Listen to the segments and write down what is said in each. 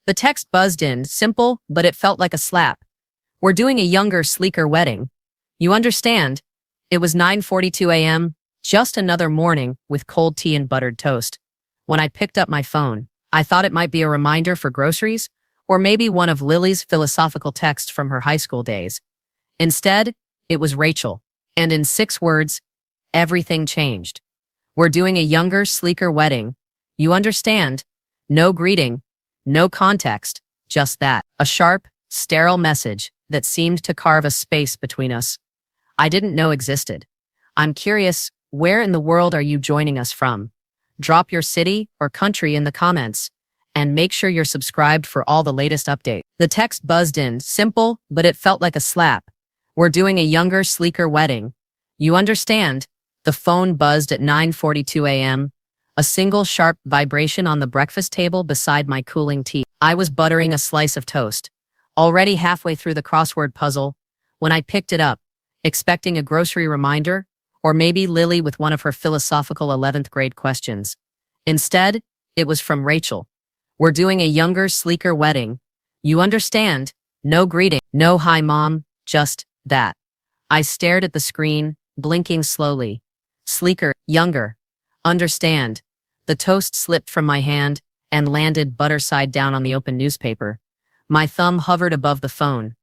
The text buzzed in, simple, but it felt like a slap. We're doing a younger, sleeker wedding. You understand? It was 9:42 a.m., just another morning with cold tea and buttered toast. When I picked up my phone, I thought it might be a reminder for groceries, or maybe one of Lily's philosophical texts from her high school days. Instead, it was Rachel, and in 6 words, everything changed. We're doing a younger, sleeker wedding. You understand? No greeting, no context, just that. A sharp, sterile message that seemed to carve a space between us I didn't know existed. I'm curious, where in the world are you joining us from? Drop your city or country in the comments, and make sure you're subscribed for all the latest updates. The text buzzed in, simple, but it felt like a slap. We're doing a younger, sleeker wedding. You understand? The phone buzzed at 9:42 a.m., a single sharp vibration on the breakfast table beside my cooling tea. I was buttering a slice of toast, already halfway through the crossword puzzle, when I picked it up, expecting a grocery reminder, or maybe Lily with one of her philosophical 11th grade questions. Instead, it was from Rachel. We're doing a younger, sleeker wedding. You understand? No greeting, no hi mom, just that. I stared at the screen, blinking slowly. Sleeker, younger. Understand. The toast slipped from my hand and landed butter side down on the open newspaper. My thumb hovered above the phone.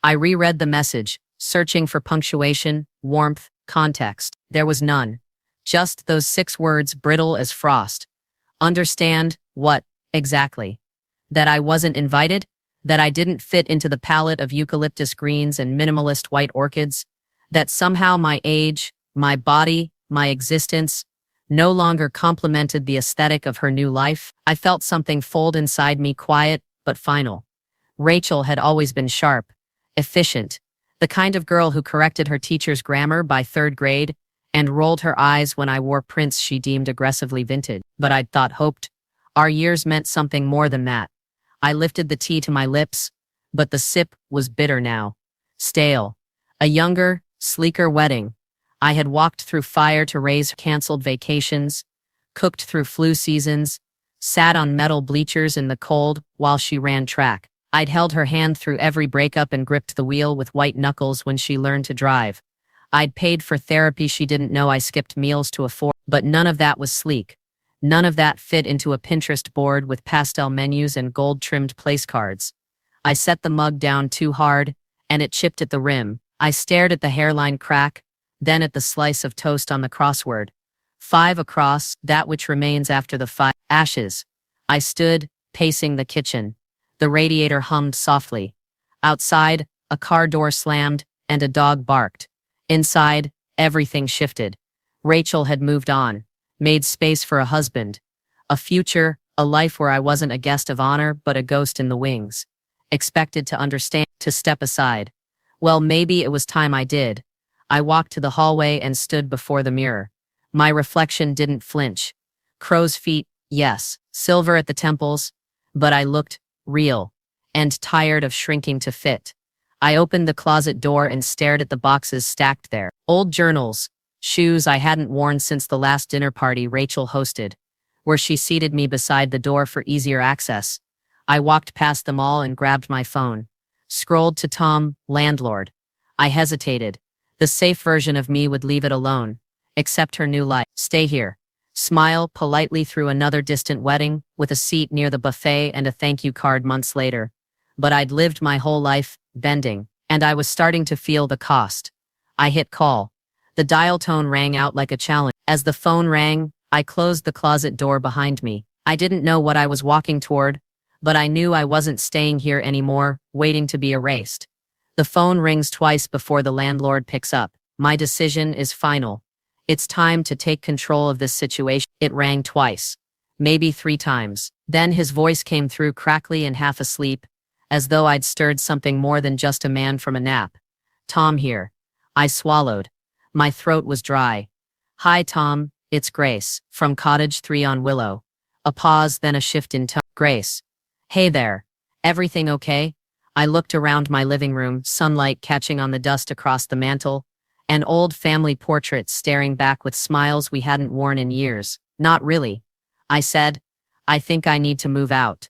I reread the message, searching for punctuation, warmth, context. There was none. Just those 6 words, brittle as frost. Understand what, exactly? That I wasn't invited? That I didn't fit into the palette of eucalyptus greens and minimalist white orchids? That somehow my age, my body, my existence, no longer complemented the aesthetic of her new life? I felt something fold inside me, quiet but final. Rachel had always been sharp, efficient, the kind of girl who corrected her teacher's grammar by 3rd grade and rolled her eyes when I wore prints she deemed aggressively vintage. But I'd hoped, our years meant something more than that. I lifted the tea to my lips, but the sip was bitter now. Stale. A younger, sleeker wedding. I had walked through fire to raise canceled vacations, cooked through flu seasons, sat on metal bleachers in the cold while she ran track. I'd held her hand through every breakup and gripped the wheel with white knuckles when she learned to drive. I'd paid for therapy she didn't know I skipped meals to afford, but none of that was sleek. None of that fit into a Pinterest board with pastel menus and gold-trimmed place cards. I set the mug down too hard, and it chipped at the rim. I stared at the hairline crack, then at the slice of toast on the crossword. 5 across, that which remains after the 5 ashes. I stood, pacing the kitchen. The radiator hummed softly. Outside, a car door slammed, and a dog barked. Inside, everything shifted. Rachel had moved on, made space for a husband, a future, a life where I wasn't a guest of honor but a ghost in the wings. Expected to understand, to step aside. Well, maybe it was time I did. I walked to the hallway and stood before the mirror. My reflection didn't flinch. Crow's feet, yes, silver at the temples, but I looked real, and tired of shrinking to fit. I opened the closet door and stared at the boxes stacked there. Old journals, shoes I hadn't worn since the last dinner party Rachel hosted, where she seated me beside the door for easier access. I walked past them all and grabbed my phone. Scrolled to Tom, Landlord. I hesitated. The safe version of me would leave it alone. Accept her new life. Stay here. Smile politely through another distant wedding, with a seat near the buffet and a thank you card months later. But I'd lived my whole life, bending, and I was starting to feel the cost. I hit call. The dial tone rang out like a challenge. As the phone rang, I closed the closet door behind me. I didn't know what I was walking toward, but I knew I wasn't staying here anymore, waiting to be erased. The phone rings twice before the landlord picks up. My decision is final. It's time to take control of this situation. It rang twice, maybe 3 times. Then his voice came through crackly and half asleep, as though I'd stirred something more than just a man from a nap. Tom here. I swallowed. My throat was dry. Hi Tom, it's Grace, from Cottage 3 on Willow. A pause, then a shift in tone. Grace. Hey there. Everything okay? I looked around my living room, sunlight catching on the dust across the mantel, an old family portrait staring back with smiles we hadn't worn in years. Not really. I said, I think I need to move out.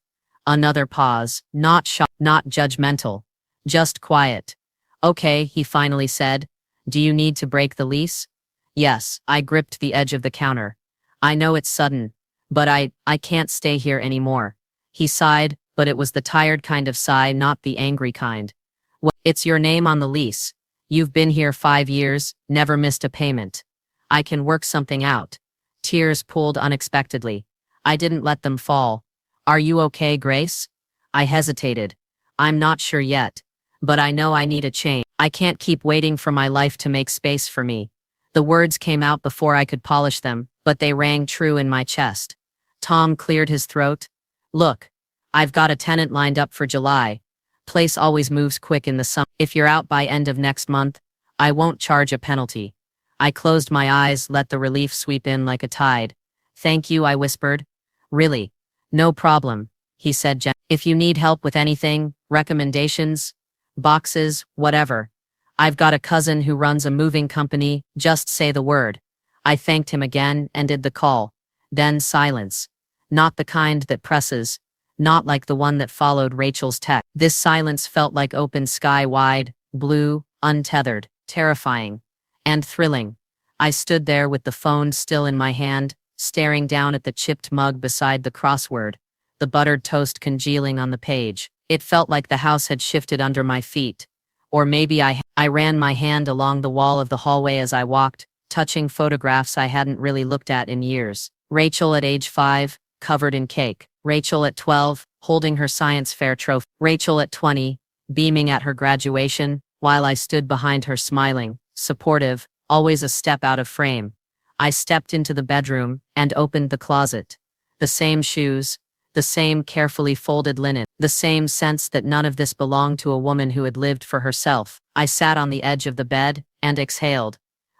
Another pause, not shocked, not judgmental, just quiet. Okay, he finally said. Do you need to break the lease? Yes, I gripped the edge of the counter. I know it's sudden, but I can't stay here anymore. He sighed, but it was the tired kind of sigh, not the angry kind. Well, it's your name on the lease. You've been here 5 years, never missed a payment. I can work something out. Tears pooled unexpectedly. I didn't let them fall. Are you okay, Grace? I hesitated. I'm not sure yet, but I know I need a change. I can't keep waiting for my life to make space for me. The words came out before I could polish them, but they rang true in my chest. Tom cleared his throat. Look, I've got a tenant lined up for July. Place always moves quick in the summer. If you're out by end of next month, I won't charge a penalty. I closed my eyes, let the relief sweep in like a tide. Thank you, I whispered. Really? No problem, he said gently. If you need help with anything, recommendations, boxes, whatever. I've got a cousin who runs a moving company, just say the word. I thanked him again, ended the call. Then silence. Not the kind that presses. Not like the one that followed Rachel's text. This silence felt like open sky, wide, blue, untethered, terrifying, and thrilling. I stood there with the phone still in my hand, staring down at the chipped mug beside the crossword, the buttered toast congealing on the page. It felt like the house had shifted under my feet. Or maybe I ran my hand along the wall of the hallway as I walked, touching photographs I hadn't really looked at in years. Rachel at age 5, covered in cake. Rachel at 12, holding her science fair trophy. Rachel at 20, beaming at her graduation, while I stood behind her smiling, supportive, always a step out of frame. I stepped into the bedroom and opened the closet. The same shoes, the same carefully folded linen, the same sense that none of this belonged to a woman who had lived for herself. I sat on the edge of the bed and exhaled.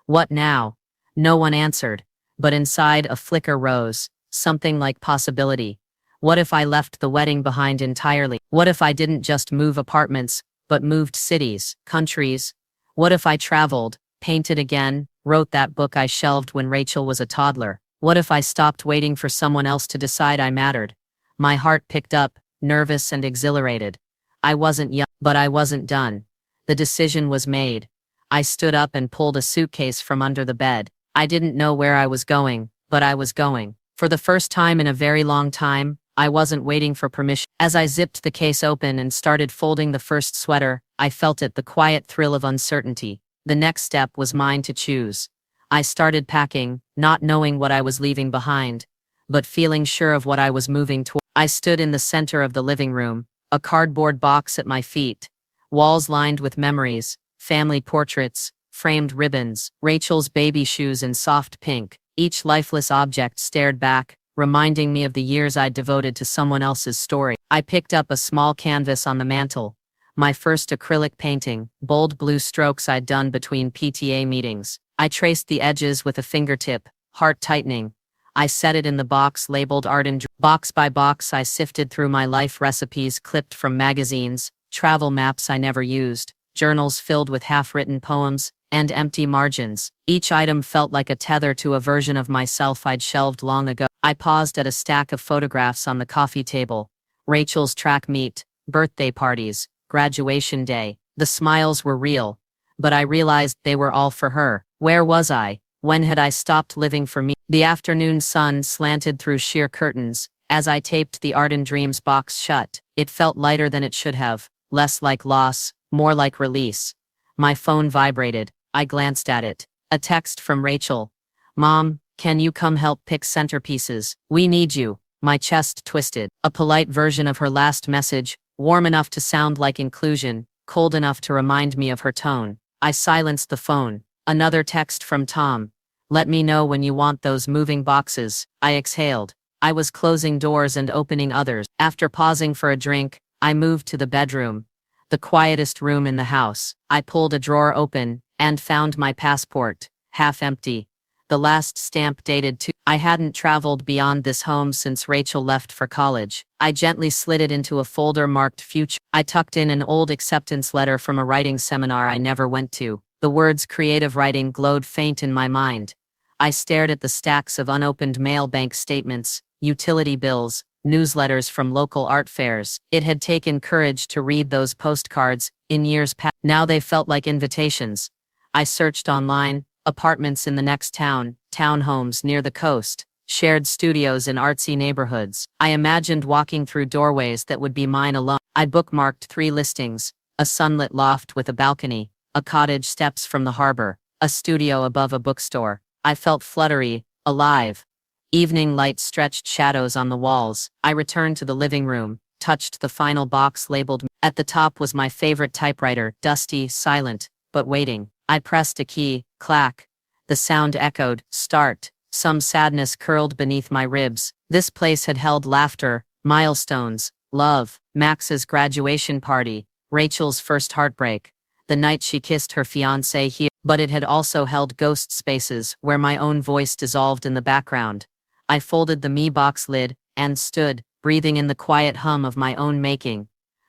What now? No one answered, but inside a flicker rose, something like possibility. What if I left the wedding behind entirely? What if I didn't just move apartments, but moved cities, countries? What if I traveled, painted again, wrote that book I shelved when Rachel was a toddler? What if I stopped waiting for someone else to decide I mattered? My heart picked up, nervous and exhilarated. I wasn't young, but I wasn't done. The decision was made. I stood up and pulled a suitcase from under the bed. I didn't know where I was going, but I was going. For the first time in a very long time, I wasn't waiting for permission. As I zipped the case open and started folding the first sweater, I felt it, the quiet thrill of uncertainty. The next step was mine to choose. I started packing, not knowing what I was leaving behind, but feeling sure of what I was moving toward. I stood in the center of the living room, a cardboard box at my feet, walls lined with memories, family portraits, framed ribbons, Rachel's baby shoes in soft pink. Each lifeless object stared back, reminding me of the years I'd devoted to someone else's story. I picked up a small canvas on the mantel, my first acrylic painting, bold blue strokes I'd done between PTA meetings. I traced the edges with a fingertip, heart tightening. I set it in the box labeled Art and Box by box I sifted through my life recipes clipped from magazines, travel maps I never used, journals filled with half-written poems, and empty margins. Each item felt like a tether to a version of myself I'd shelved long ago. I paused at a stack of photographs on the coffee table. Rachel's track meet, birthday parties, graduation day. The smiles were real, but I realized they were all for her. Where was I? When had I stopped living for me? The afternoon sun slanted through sheer curtains. As I taped the Art and Dreams box shut, it felt lighter than it should have, less like loss, more like release. My phone vibrated. I glanced at it. A text from Rachel. Mom, can you come help pick centerpieces? We need you. My chest twisted. A polite version of her last message, warm enough to sound like inclusion, cold enough to remind me of her tone. I silenced the phone. Another text from Tom. Let me know when you want those moving boxes. I exhaled. I was closing doors and opening others. After pausing for a drink, I moved to the bedroom, the quietest room in the house. I pulled a drawer open and found my passport, half empty. The last stamp dated to. I hadn't traveled beyond this home since Rachel left for college. I gently slid it into a folder marked future. I tucked in an old acceptance letter from a writing seminar I never went to. The words creative writing glowed faint in my mind. I stared at the stacks of unopened mail bank statements, utility bills, newsletters from local art fairs. It had taken courage to read those postcards in years past. Now they felt like invitations. I searched online, apartments in the next town, townhomes near the coast, shared studios in artsy neighborhoods. I imagined walking through doorways that would be mine alone. I bookmarked 3 listings: a sunlit loft with a balcony, a cottage steps from the harbor, a studio above a bookstore. I felt fluttery, alive. Evening light stretched shadows on the walls. I returned to the living room, touched the final box labeled. At the top was my favorite typewriter, dusty, silent, but waiting. I pressed a key, clack. The sound echoed, start. Some sadness curled beneath my ribs. This place had held laughter, milestones, love, Max's graduation party, Rachel's first heartbreak, the night she kissed her fiancé here. But it had also held ghost spaces where my own voice dissolved in the background. I folded the me box lid and stood, breathing in the quiet hum of my own making.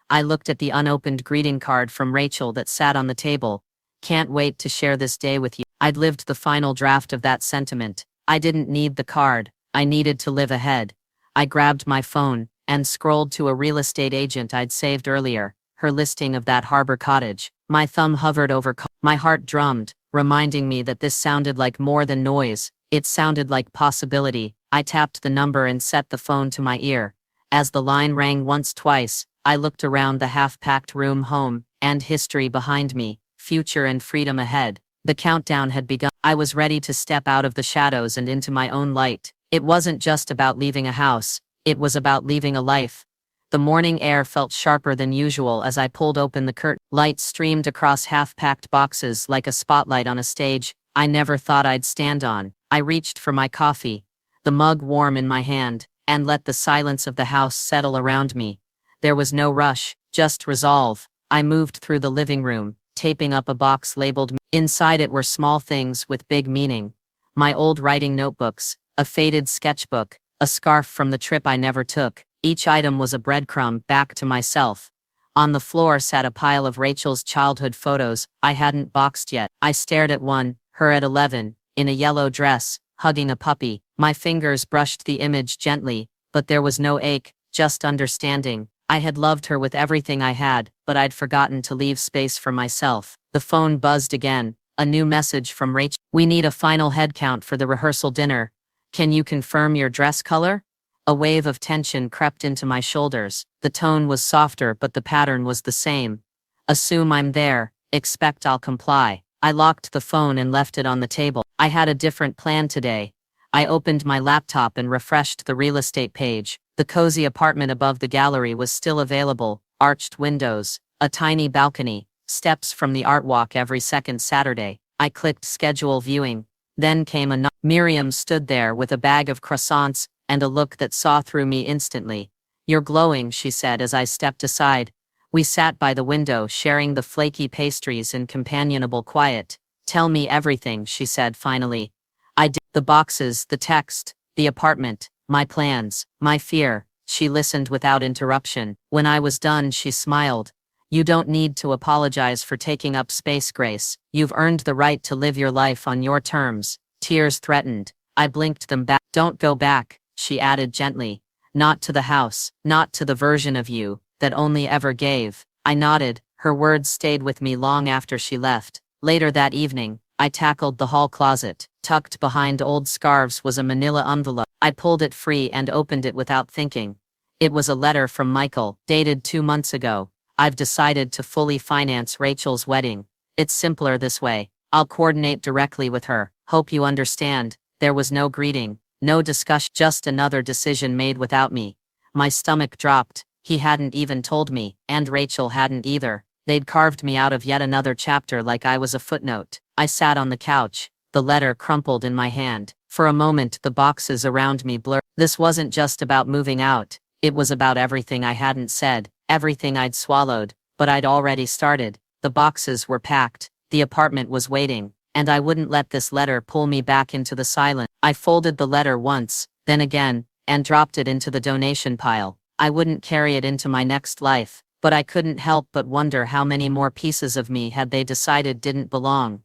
I looked at the unopened greeting card from Rachel that sat on the table. Can't wait to share this day with you. I'd lived the final draft of that sentiment. I didn't need the card. I needed to live ahead. I grabbed my phone and scrolled to a real estate agent I'd saved earlier, her listing of that harbor cottage. My thumb hovered over. My heart drummed, reminding me that this sounded like more than noise. It sounded like possibility. I tapped the number and set the phone to my ear. As the line rang once twice, I looked around the half-packed room, home and history behind me, future and freedom ahead. The countdown had begun. I was ready to step out of the shadows and into my own light. It wasn't just about leaving a house, it was about leaving a life. The morning air felt sharper than usual as I pulled open the curtain. Light streamed across half-packed boxes like a spotlight on a stage I never thought I'd stand on. I reached for my coffee, the mug warm in my hand, and let the silence of the house settle around me. There was no rush, just resolve. I moved through the living room, taping up a box labeled. Inside it were small things with big meaning. My old writing notebooks, a faded sketchbook, a scarf from the trip I never took. Each item was a breadcrumb back to myself. On the floor sat a pile of Rachel's childhood photos I hadn't boxed yet. I stared at one, her at 11, in a yellow dress, hugging a puppy. My fingers brushed the image gently, but there was no ache, just understanding. I had loved her with everything I had, but I'd forgotten to leave space for myself. The phone buzzed again, a new message from Rachel. We need a final head count for the rehearsal dinner. Can you confirm your dress color? A wave of tension crept into my shoulders. The tone was softer, but the pattern was the same. Assume I'm there, expect I'll comply. I locked the phone and left it on the table. I had a different plan today. I opened my laptop and refreshed the real estate page. The cozy apartment above the gallery was still available, arched windows, a tiny balcony, steps from the art walk every second Saturday. I clicked schedule viewing. Then came a knock. Miriam stood there with a bag of croissants and a look that saw through me instantly. You're glowing, she said as I stepped aside. We sat by the window sharing the flaky pastries in companionable quiet. Tell me everything, she said finally. I did. The boxes, the text, the apartment, my plans, my fear. She listened without interruption. When I was done, she smiled. You don't need to apologize for taking up space, Grace. You've earned the right to live your life on your terms. Tears threatened. I blinked them back. Don't go back, she added gently. Not to the house, not to the version of you that only ever gave. I nodded. Her words stayed with me long after she left. Later that evening, I tackled the hall closet. Tucked behind old scarves was a manila envelope. I pulled it free and opened it without thinking. It was a letter from Michael, dated 2 months ago. I've decided to fully finance Rachel's wedding. It's simpler this way. I'll coordinate directly with her. Hope you understand. There was no greeting, no discussion, just another decision made without me. My stomach dropped. He hadn't even told me, and Rachel hadn't either. They'd carved me out of yet another chapter like I was a footnote. I sat on the couch, the letter crumpled in my hand. For a moment, the boxes around me blurred. This wasn't just about moving out. It was about everything I hadn't said, everything I'd swallowed, but I'd already started. The boxes were packed, the apartment was waiting, and I wouldn't let this letter pull me back into the silence. I folded the letter once, then again, and dropped it into the donation pile. I wouldn't carry it into my next life, but I couldn't help but wonder how many more pieces of me had they decided didn't belong.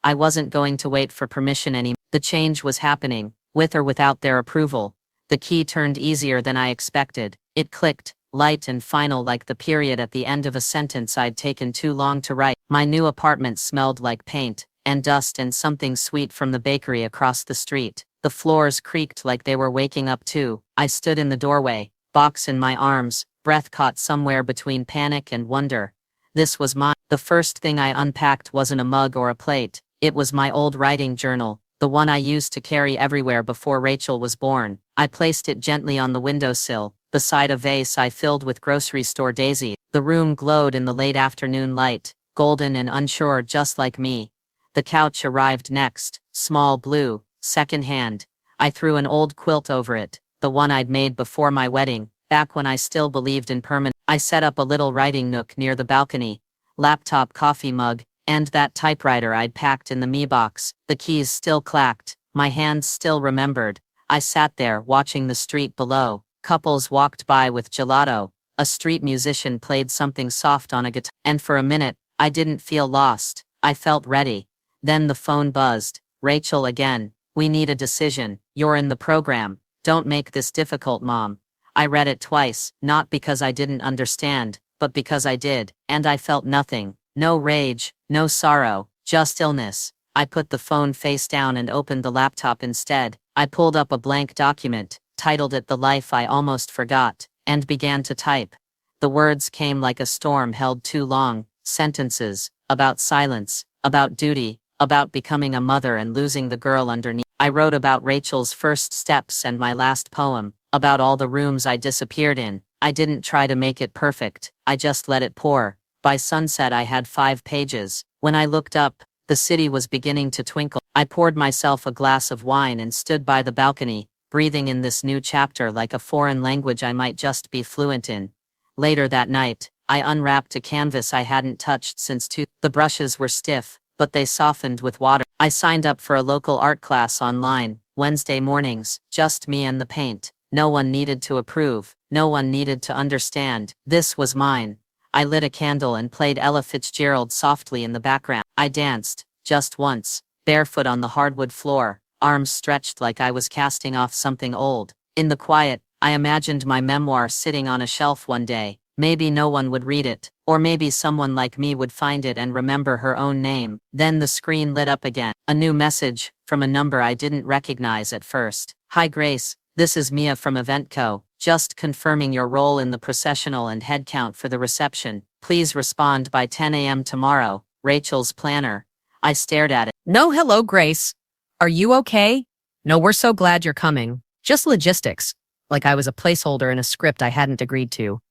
I wasn't going to wait for permission anymore. The change was happening, with or without their approval. The key turned easier than I expected. It clicked, light and final like the period at the end of a sentence I'd taken too long to write. My new apartment smelled like paint, and dust and something sweet from the bakery across the street. The floors creaked like they were waking up too. I stood in the doorway, box in my arms, breath caught somewhere between panic and wonder. This was mine. The first thing I unpacked wasn't a mug or a plate. It was my old writing journal, the one I used to carry everywhere before Rachel was born. I placed it gently on the windowsill, beside a vase I filled with grocery store daisies. The room glowed in the late afternoon light, golden and unsure just like me. The couch arrived next, small blue, second-hand. I threw an old quilt over it, the one I'd made before my wedding, back when I still believed in permanence. I set up a little writing nook near the balcony, laptop, coffee mug, and that typewriter I'd packed in the me box. The keys still clacked, my hands still remembered. I sat there watching the street below. Couples walked by with gelato. A street musician played something soft on a guitar. And for a minute, I didn't feel lost. I felt ready. Then the phone buzzed. Rachel again. We need a decision. You're in the program. Don't make this difficult, Mom. I read it twice, not because I didn't understand, but because I did, and I felt nothing. No rage, no sorrow, just illness. I put the phone face down and opened the laptop instead. I pulled up a blank document, titled it The Life I Almost Forgot, and began to type. The words came like a storm held too long, sentences, about silence, about duty, about becoming a mother and losing the girl underneath. I wrote about Rachel's first steps and my last poem, about all the rooms I disappeared in. I didn't try to make it perfect, I just let it pour. By sunset I had 5 pages. When I looked up, the city was beginning to twinkle. I poured myself a glass of wine and stood by the balcony, breathing in this new chapter like a foreign language I might just be fluent in. Later that night, I unwrapped a canvas I hadn't touched since The brushes were stiff, but they softened with water. I signed up for a local art class online, Wednesday mornings, just me and the paint. No one needed to approve, no one needed to understand. This was mine. I lit a candle and played Ella Fitzgerald softly in the background. I danced, just once, barefoot on the hardwood floor, arms stretched like I was casting off something old. In the quiet, I imagined my memoir sitting on a shelf one day. Maybe no one would read it, or maybe someone like me would find it and remember her own name. Then the screen lit up again. A new message, from a number I didn't recognize at first. Hi Grace, this is Mia from Eventco. Just confirming your role in the processional and head count for the reception. Please respond by 10 a.m. tomorrow. Rachel's planner. I stared at it. No, hello, Grace. Are you okay? No, we're so glad you're coming. Just logistics. Like I was a placeholder in a script I hadn't agreed to.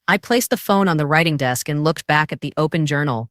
I placed the phone on the writing desk and looked back at the open journal.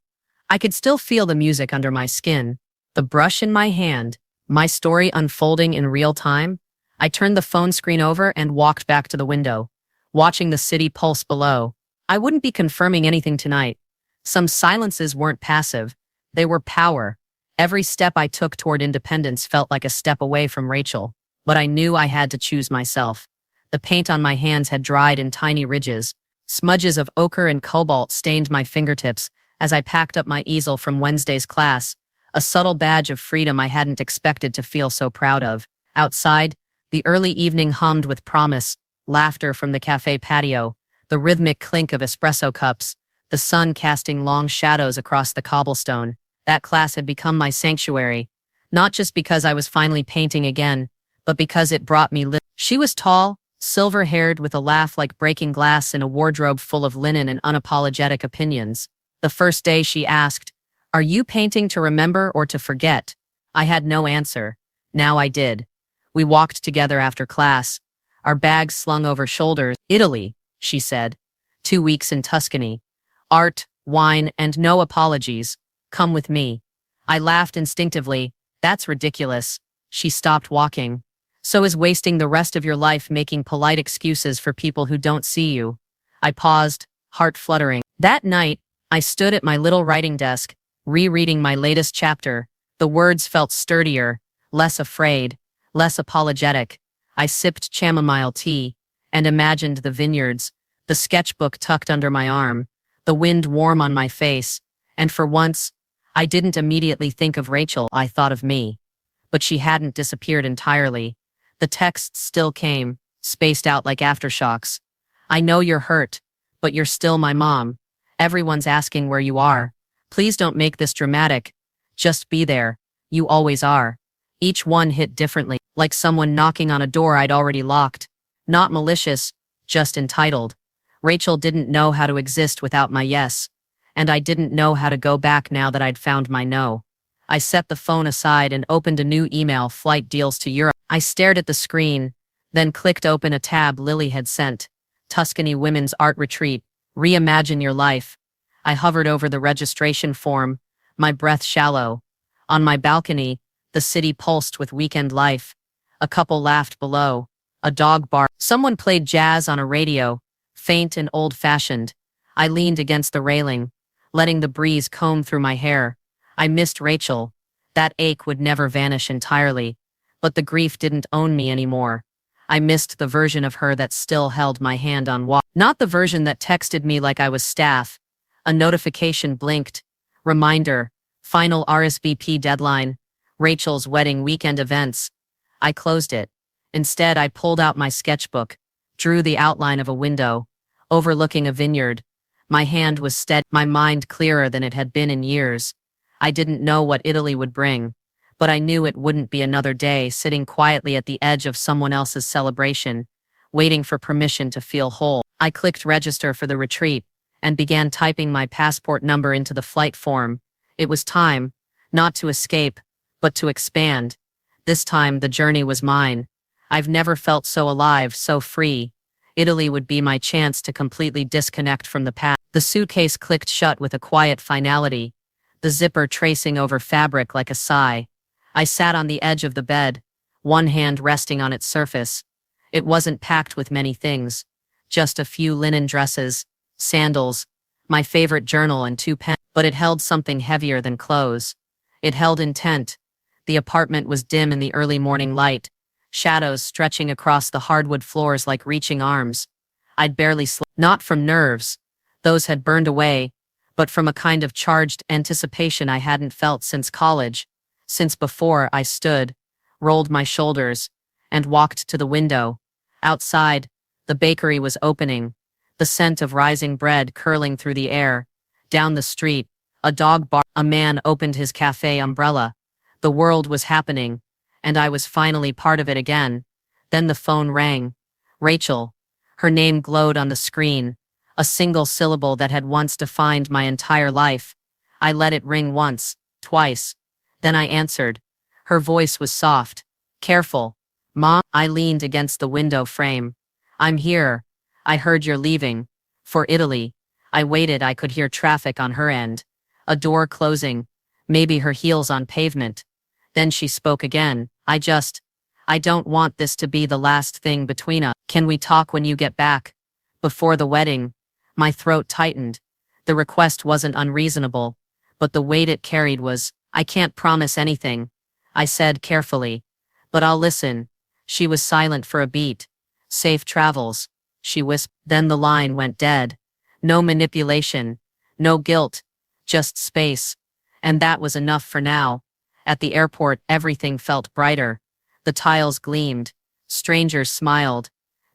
I could still feel the music under my skin, the brush in my hand, my story unfolding in real time. I turned the phone screen over and walked back to the window, watching the city pulse below. I wouldn't be confirming anything tonight. Some silences weren't passive. They were power. Every step I took toward independence felt like a step away from Rachel, but I knew I had to choose myself. The paint on my hands had dried in tiny ridges. Smudges of ochre and cobalt stained my fingertips as I packed up my easel from Wednesday's class, a subtle badge of freedom I hadn't expected to feel so proud of. Outside, the early evening hummed with promise, laughter from the cafe patio, the rhythmic clink of espresso cups, the sun casting long shadows across the cobblestone. That class had become my sanctuary, not just because I was finally painting again, but because it brought me She was tall, silver-haired with a laugh like breaking glass in a wardrobe full of linen and unapologetic opinions. The first day she asked, "Are you painting to remember or to forget?" I had no answer. Now I did. We walked together after class, our bags slung over shoulders. "Italy," she said. 2 weeks in Tuscany. Art, wine, and no apologies. Come with me. I laughed instinctively. That's ridiculous. She stopped walking. So is wasting the rest of your life making polite excuses for people who don't see you. I paused, heart fluttering. That night, I stood at my little writing desk, rereading my latest chapter. The words felt sturdier, less afraid, less apologetic. I sipped chamomile tea and imagined the vineyards, the sketchbook tucked under my arm, the wind warm on my face, and for once, I didn't immediately think of Rachel. I thought of me. But she hadn't disappeared entirely. The texts still came, spaced out like aftershocks. I know you're hurt, but you're still my mom. Everyone's asking where you are. Please don't make this dramatic. Just be there. You always are. Each one hit differently, like someone knocking on a door I'd already locked. Not malicious, just entitled. Rachel didn't know how to exist without my yes, and I didn't know how to go back now that I'd found my no. I set the phone aside and opened a new email, flight deals to Europe. I stared at the screen, then clicked open a tab Lily had sent. Tuscany Women's Art Retreat. Reimagine your life. I hovered over the registration form, my breath shallow. On my balcony, the city pulsed with weekend life. A couple laughed below. A dog barked. Someone played jazz on a radio, faint and old-fashioned. I leaned against the railing, letting the breeze comb through my hair. I missed Rachel. That ache would never vanish entirely, but the grief didn't own me anymore. I missed the version of her that still held my hand on water. Not the version that texted me like I was staff. A notification blinked. Reminder. Final RSVP deadline. Rachel's wedding weekend events. I closed it. Instead, I pulled out my sketchbook, drew the outline of a window, overlooking a vineyard. My hand was steady, my mind clearer than it had been in years. I didn't know what Italy would bring, but I knew it wouldn't be another day sitting quietly at the edge of someone else's celebration, waiting for permission to feel whole. I clicked register for the retreat and began typing my passport number into the flight form. It was time, not to escape, but to expand. This time, the journey was mine. I've never felt so alive, so free. Italy would be my chance to completely disconnect from the past. The suitcase clicked shut with a quiet finality, the zipper tracing over fabric like a sigh. I sat on the edge of the bed, one hand resting on its surface. It wasn't packed with many things, just a few linen dresses, sandals, my favorite journal and 2 pens, but it held something heavier than clothes. It held intent. The apartment was dim in the early morning light, shadows stretching across the hardwood floors like reaching arms. I'd barely slept, not from nerves. Those had burned away, but from a kind of charged anticipation I hadn't felt since college, since before I stood, rolled my shoulders, and walked to the window. Outside, the bakery was opening, the scent of rising bread curling through the air. Down the street, a dog barked. A man opened his cafe umbrella. The world was happening, and I was finally part of it again. Then the phone rang. Rachel. Her name glowed on the screen, a single syllable that had once defined my entire life. I let it ring once, twice. Then I answered. Her voice was soft, careful. Mom, I leaned against the window frame. I'm here. I heard you're leaving. For Italy. I waited. I could hear traffic on her end. A door closing. Maybe her heels on pavement. Then she spoke again. I don't want this to be the last thing between us. Can we talk when you get back? Before the wedding. My throat tightened. The request wasn't unreasonable, but the weight it carried was, I can't promise anything. I said carefully. But I'll listen. She was silent for a beat. Safe travels, she whispered. Then the line went dead. No manipulation. No guilt. Just space. And that was enough for now. At the airport, everything felt brighter. The tiles gleamed. Strangers smiled.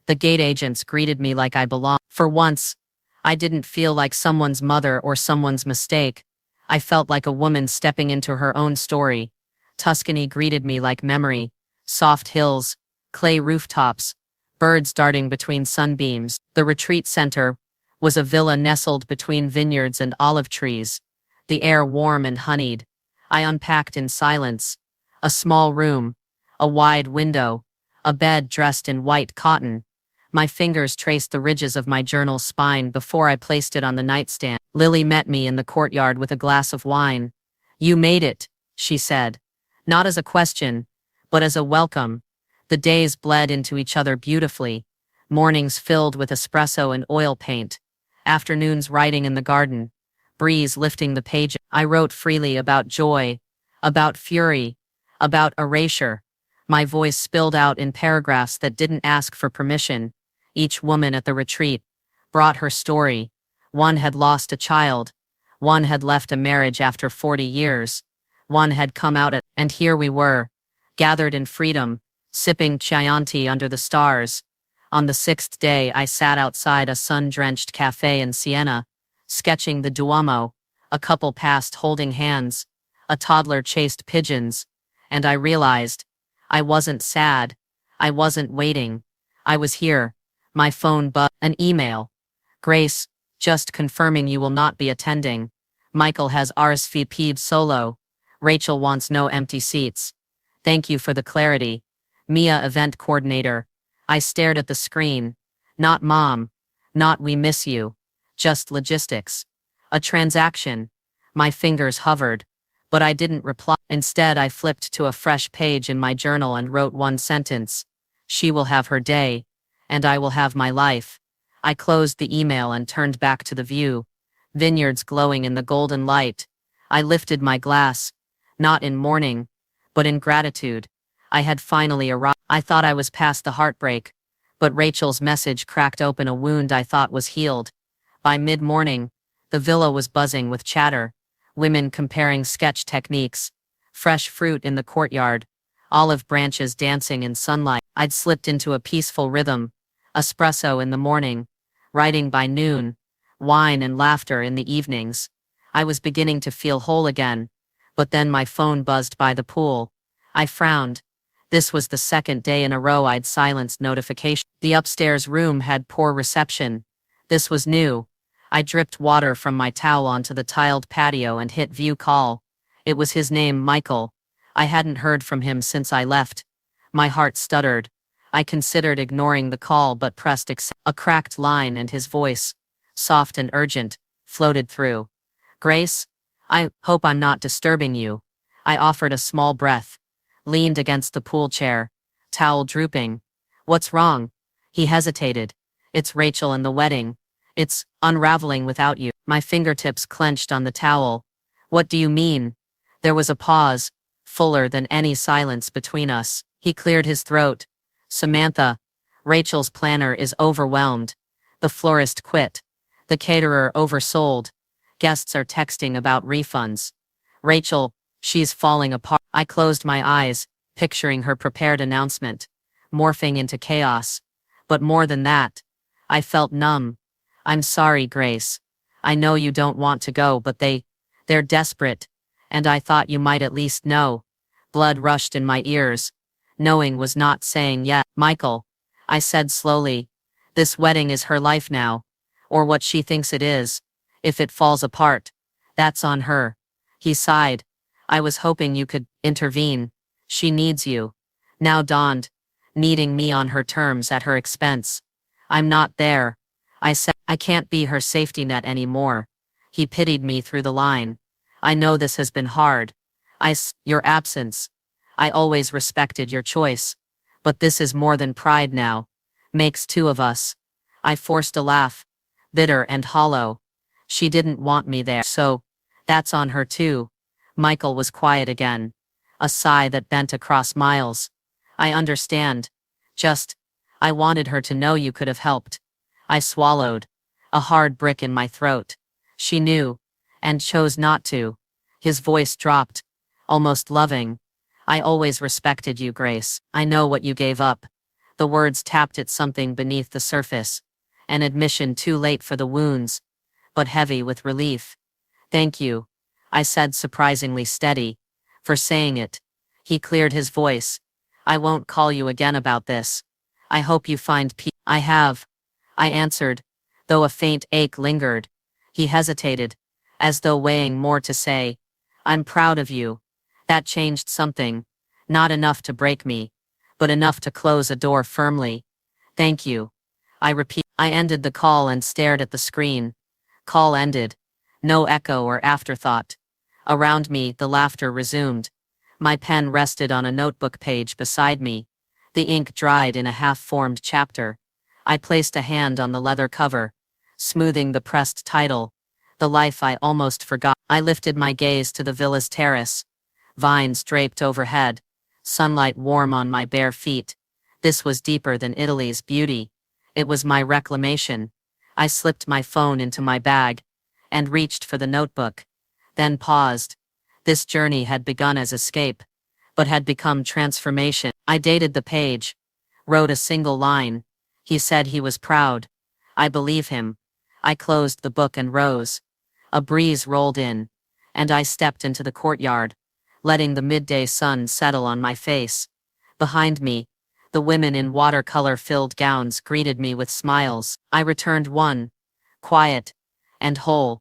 The gate agents greeted me like I belonged. For once, I didn't feel like someone's mother or someone's mistake. I felt like a woman stepping into her own story. Tuscany greeted me like memory. Soft hills, clay rooftops, birds darting between sunbeams. The retreat center was a villa nestled between vineyards and olive trees. The air warm and honeyed. I unpacked in silence. A small room, a wide window, a bed dressed in white cotton. My fingers traced the ridges of my journal's spine before I placed it on the nightstand. Lily met me in the courtyard with a glass of wine. You made it, she said. Not as a question, but as a welcome. The days bled into each other beautifully. Mornings filled with espresso and oil paint. Afternoons writing in the garden. Breeze lifting the pages. I wrote freely about joy, about fury, about erasure. My voice spilled out in paragraphs that didn't ask for permission. Each woman at the retreat brought her story. One had lost a child. One had left a marriage after 40 years. One had come out and here we were, gathered in freedom, sipping Chianti under the stars. On the sixth day, I sat outside a sun-drenched cafe in Siena, sketching the Duomo. A couple passed holding hands. A toddler chased pigeons. And I realized I wasn't sad. I wasn't waiting. I was here. My phone buzzed. An email. Grace, just confirming you will not be attending. Michael has RSVP'd solo. Rachel wants no empty seats. Thank you for the clarity. Mia, event coordinator. I stared at the screen. Not mom. Not we miss you. Just logistics. A transaction. My fingers hovered. But I didn't reply. Instead, I flipped to a fresh page in my journal and wrote one sentence. She will have her day. And I will have my life. I closed the email and turned back to the view. Vineyards glowing in the golden light. I lifted my glass. Not in mourning, but in gratitude. I had finally arrived. I thought I was past the heartbreak. But Rachel's message cracked open a wound I thought was healed. By mid-morning, the villa was buzzing with chatter. Women comparing sketch techniques. Fresh fruit in the courtyard. Olive branches dancing in sunlight. I'd slipped into a peaceful rhythm. Espresso in the morning. Writing by noon. Wine and laughter in the evenings. I was beginning to feel whole again. But then my phone buzzed by the pool. I frowned. This was the second day in a row I'd silenced notifications. The upstairs room had poor reception. This was new. I dripped water from my towel onto the tiled patio and hit view call. It was his name, Michael. I hadn't heard from him since I left. My heart stuttered. I considered ignoring the call but pressed accept. A cracked line and his voice, soft and urgent, floated through. Grace? I hope I'm not disturbing you. I offered a small breath. Leaned against the pool chair. Towel drooping. What's wrong? He hesitated. It's Rachel and the wedding. It's unraveling without you. My fingertips clenched on the towel. What do you mean? There was a pause, fuller than any silence between us. He cleared his throat. Samantha, Rachel's planner is overwhelmed. The florist quit. The caterer oversold. Guests are texting about refunds. Rachel, she's falling apart. I closed my eyes, picturing her prepared announcement, morphing into chaos. But more than that, I felt numb. I'm sorry, Grace. I know you don't want to go, but they're desperate. And I thought you might at least know. Blood rushed in my ears. Knowing was not saying yet. Michael, I said slowly, this wedding is her life now. Or what she thinks it is. If it falls apart, that's on her. He sighed. I was hoping you could intervene. She needs you. Now dawned. Needing me on her terms at her expense. I'm not there. I said, I can't be her safety net anymore. He pitied me through the line. I know this has been hard. Your absence. I always respected your choice. But this is more than pride now. Makes two of us. I forced a laugh. Bitter and hollow. She didn't want me there. So, that's on her too. Michael was quiet again. A sigh that bent across miles. I understand. I wanted her to know you could have helped. I swallowed. A hard brick in my throat. She knew. And chose not to. His voice dropped. Almost loving. I always respected you, Grace. I know what you gave up. The words tapped at something beneath the surface. An admission too late for the wounds. But heavy with relief. Thank you. I said, surprisingly steady. For saying it. He cleared his voice. I won't call you again about this. I hope you find peace. I have. I answered, though a faint ache lingered. He hesitated, as though weighing more to say. I'm proud of you. That changed something. Not enough to break me, but enough to close a door firmly. Thank you. I repeat. I ended the call and stared at the screen. Call ended. No echo or afterthought. Around me, the laughter resumed. My pen rested on a notebook page beside me. The ink dried in a half-formed chapter. I placed a hand on the leather cover, smoothing the pressed title. The life I almost forgot. I lifted my gaze to the villa's terrace. Vines draped overhead. Sunlight warm on my bare feet. This was deeper than Italy's beauty. It was my reclamation. I slipped my phone into my bag and reached for the notebook. Then paused. This journey had begun as escape, but had become transformation. I dated the page. Wrote a single line. He said he was proud. I believe him. I closed the book and rose. A breeze rolled in, and I stepped into the courtyard, letting the midday sun settle on my face. Behind me, the women in watercolor-filled gowns greeted me with smiles. I returned one, quiet and whole.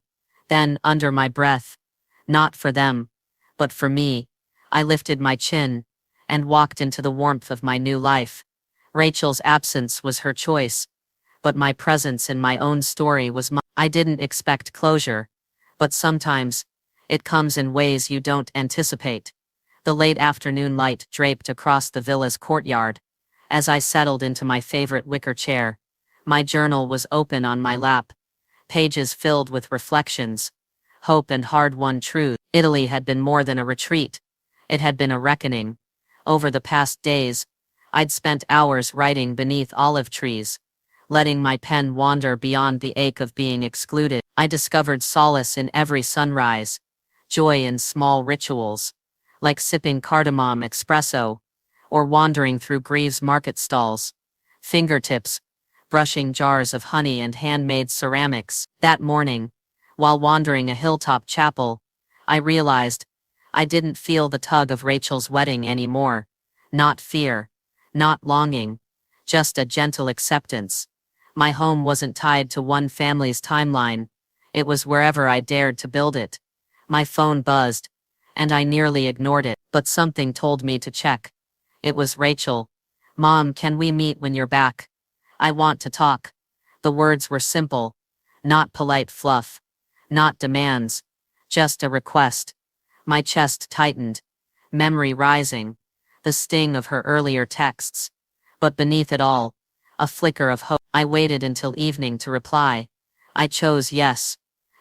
Then, under my breath, not for them, but for me, I lifted my chin and walked into the warmth of my new life. Rachel's absence was her choice, but my presence in my own story was mine. I didn't expect closure, but sometimes it comes in ways you don't anticipate. The late afternoon light draped across the villa's courtyard. As I settled into my favorite wicker chair, my journal was open on my lap, pages filled with reflections, hope and hard-won truth. Italy had been more than a retreat. It had been a reckoning. Over the past days, I'd spent hours writing beneath olive trees, letting my pen wander beyond the ache of being excluded. I discovered solace in every sunrise, joy in small rituals, like sipping cardamom espresso, or wandering through Greaves market stalls, fingertips brushing jars of honey and handmade ceramics. That morning, while wandering a hilltop chapel, I realized I didn't feel the tug of Rachel's wedding anymore. Not fear, not longing, just a gentle acceptance. My home wasn't tied to one family's timeline. It was wherever I dared to build it. My phone buzzed, and I nearly ignored it, but something told me to check. It was Rachel. "Mom, can we meet when you're back? I want to talk." The words were simple, not polite fluff, not demands, just a request. My chest tightened, memory rising, the sting of her earlier texts. But beneath it all, a flicker of hope. I waited until evening to reply. I chose yes.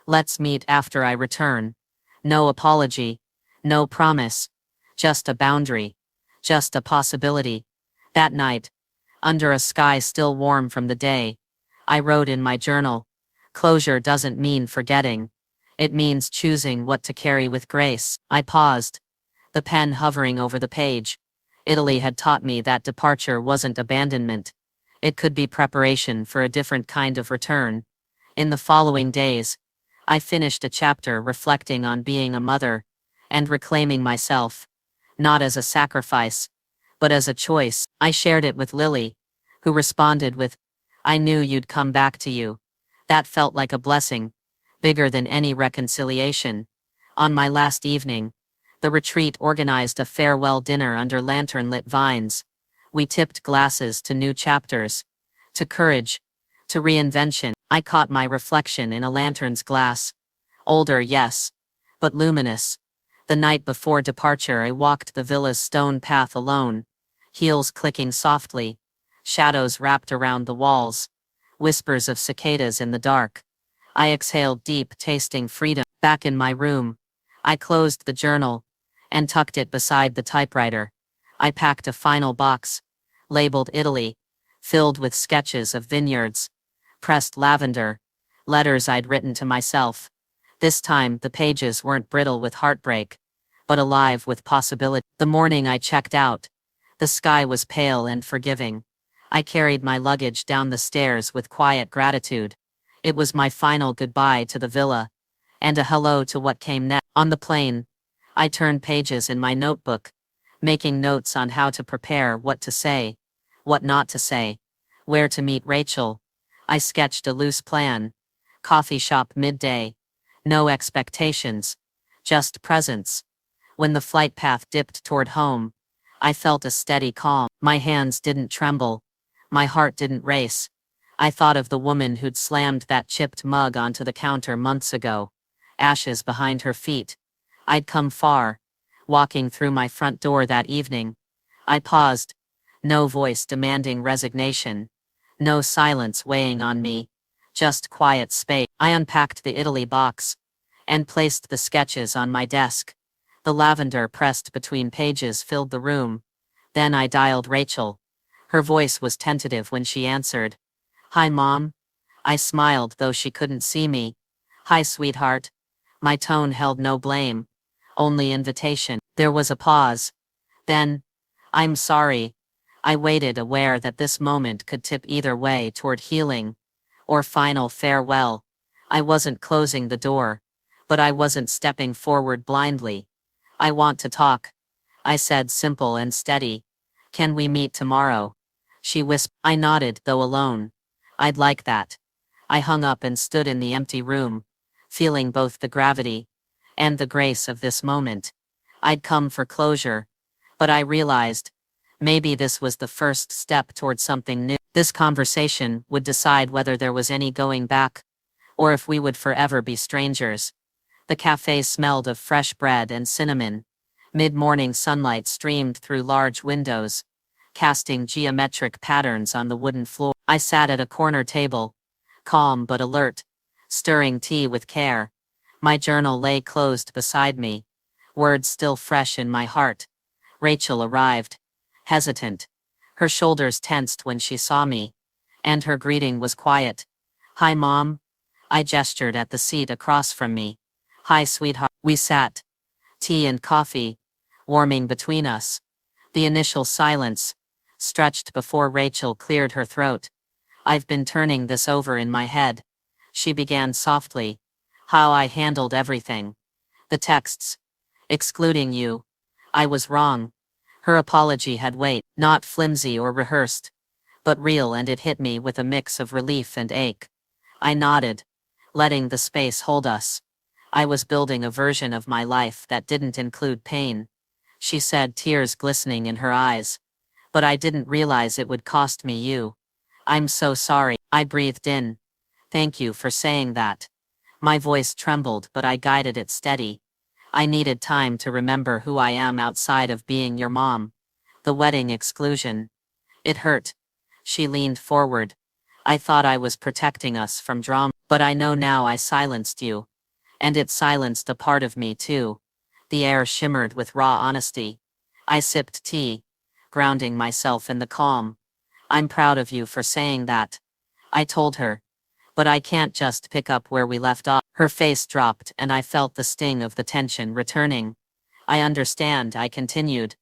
Let's meet after I return. No apology, no promise, just a boundary, just a possibility. That night, under a sky still warm from the day, I wrote in my journal, "Closure doesn't mean forgetting. It means choosing what to carry with grace." I paused, the pen hovering over the page. Italy had taught me that departure wasn't abandonment. It could be preparation for a different kind of return. In the following days, I finished a chapter reflecting on being a mother and reclaiming myself, not as a sacrifice, but as a choice. I shared it with Lily, who responded with, "I knew you'd come back to you." That felt like a blessing, bigger than any reconciliation. On my last evening, the retreat organized a farewell dinner under lantern-lit vines. We tipped glasses to new chapters, to courage, to reinvention. I caught my reflection in a lantern's glass. Older, yes, but luminous. The night before departure, I walked the villa's stone path alone, heels clicking softly, shadows wrapped around the walls, whispers of cicadas in the dark. I exhaled deep, tasting freedom. Back in my room, I closed the journal and tucked it beside the typewriter. I packed a final box, labeled Italy, filled with sketches of vineyards, pressed lavender, letters I'd written to myself. This time, the pages weren't brittle with heartbreak, but alive with possibility. The morning I checked out, the sky was pale and forgiving. I carried my luggage down the stairs with quiet gratitude. It was my final goodbye to the villa, and a hello to what came next. On the plane, I turned pages in my notebook, making notes on how to prepare, what to say, what not to say, where to meet Rachel. I sketched a loose plan. Coffee shop midday. No expectations, just presence. When the flight path dipped toward home, I felt a steady calm. My hands didn't tremble. My heart didn't race. I thought of the woman who'd slammed that chipped mug onto the counter months ago, ashes behind her feet. I'd come far, walking through my front door that evening. I paused, no voice demanding resignation, no silence weighing on me, just quiet space. I unpacked the Italy box and placed the sketches on my desk. The lavender pressed between pages filled the room. Then I dialed Rachel. Her voice was tentative when she answered. "Hi, Mom." I smiled, though she couldn't see me. "Hi, sweetheart." My tone held no blame, only invitation. There was a pause. Then, "I'm sorry. I waited, aware that this moment could tip either way, toward healing or final farewell. I wasn't closing the door, but I wasn't stepping forward blindly. "I want to talk," I said, simple and steady. "Can we meet tomorrow?" She whispered. I nodded, though alone. "I'd like that." I hung up and stood in the empty room, feeling both the gravity and the grace of this moment. I'd come for closure, but I realized maybe this was the first step toward something new. This conversation would decide whether there was any going back, or if we would forever be strangers. The cafe smelled of fresh bread and cinnamon. Mid-morning sunlight streamed through large windows, casting geometric patterns on the wooden floor. I sat at a corner table, calm but alert, stirring tea with care. My journal lay closed beside me, words still fresh in my heart. Rachel arrived, hesitant. Her shoulders tensed when she saw me, and her greeting was quiet. "Hi, Mom." I gestured at the seat across from me. "Hi, sweetheart." We sat, tea and coffee warming between us. The initial silence stretched before Rachel cleared her throat. "I've been turning this over in my head," she began softly. "How I handled everything. The texts. Excluding you. I was wrong." Her apology had weight, not flimsy or rehearsed, but real, and it hit me with a mix of relief and ache. I nodded, letting the space hold us. I was building a version of my life that didn't include pain. She said, tears glistening in her eyes. "But I didn't realize it would cost me you." "I'm so sorry." I breathed in. "Thank you for saying that." My voice trembled, but I guided it steady. "I needed time to remember who I am outside of being your mom." The wedding exclusion. It hurt. She leaned forward. "I thought I was protecting us from drama, but I know now I silenced you. And it silenced a part of me too." The air shimmered with raw honesty. I sipped tea, grounding myself in the calm. "I'm proud of you for saying that," I told her. "But I can't just pick up where we left off." Her face dropped, and I felt the sting of the tension returning. "I understand," I continued.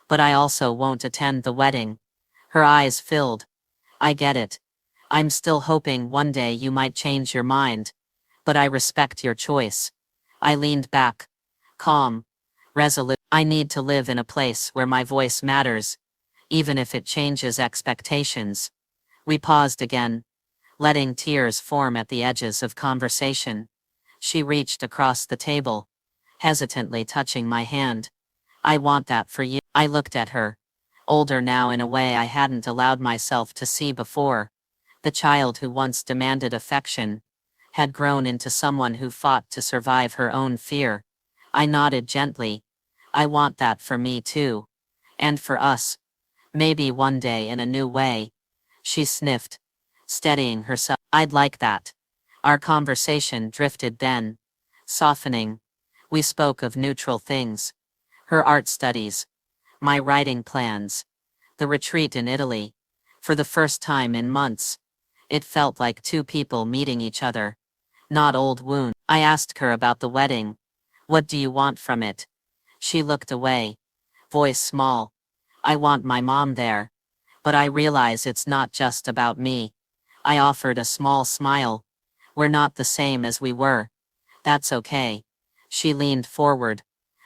"But I also won't attend the wedding." Her eyes filled. "I get it. I'm still hoping one day you might change your mind. But I respect your choice." I leaned back, calm, resolute. "I need to live in a place where my voice matters, even if it changes expectations." We paused again, letting tears form at the edges of conversation. She reached across the table, hesitantly touching my hand. "I want that for you." I looked at her, older now in a way I hadn't allowed myself to see before. The child who once demanded affection had grown into someone who fought to survive her own fear. I nodded gently. "I want that for me too. And for us. Maybe one day in a new way." She sniffed, steadying herself. "I'd like that." Our conversation drifted then, softening. We spoke of neutral things. Her art studies, my writing plans, the retreat in Italy. For the first time in months, it felt like two people meeting each other, not old wounds. I asked her about the wedding. "What do you want from it?" She looked away, voice small. "I want my mom there. But I realize it's not just about me." I offered a small smile. "We're not the same as we were. That's okay." She leaned forward,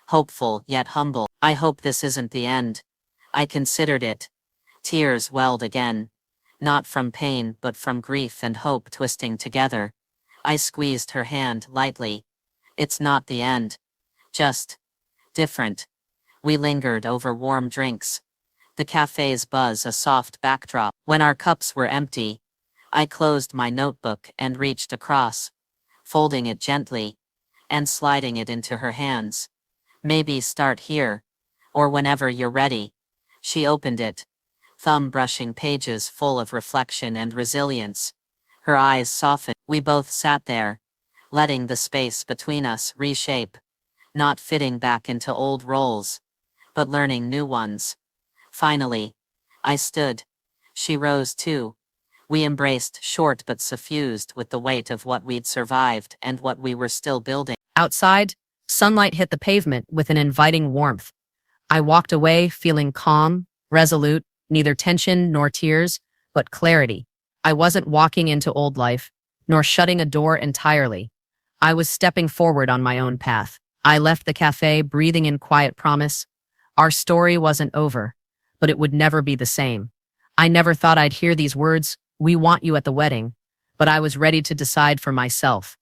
hopeful yet humble. "I hope this isn't the end." I considered it. Tears welled again. Not from pain but from grief and hope twisting together. I squeezed her hand lightly. "It's not the end. Just different." We lingered over warm drinks, the cafe's buzz a soft backdrop. When our cups were empty, I closed my notebook and reached across, folding it gently, and sliding it into her hands. "Maybe start here, or whenever you're ready." She opened it, thumb brushing pages full of reflection and resilience. Her eyes softened. We both sat there, letting the space between us reshape, not fitting back into old roles, but learning new ones. Finally, I stood. She rose too. We embraced, short but suffused with the weight of what we'd survived and what we were still building. Outside, sunlight hit the pavement with an inviting warmth. I walked away feeling calm, resolute, neither tension nor tears, but clarity. I wasn't walking into old life, nor shutting a door entirely. I was stepping forward on my own path. I left the cafe breathing in quiet promise. Our story wasn't over, but it would never be the same. I never thought I'd hear these words, "We want you at the wedding," but I was ready to decide for myself.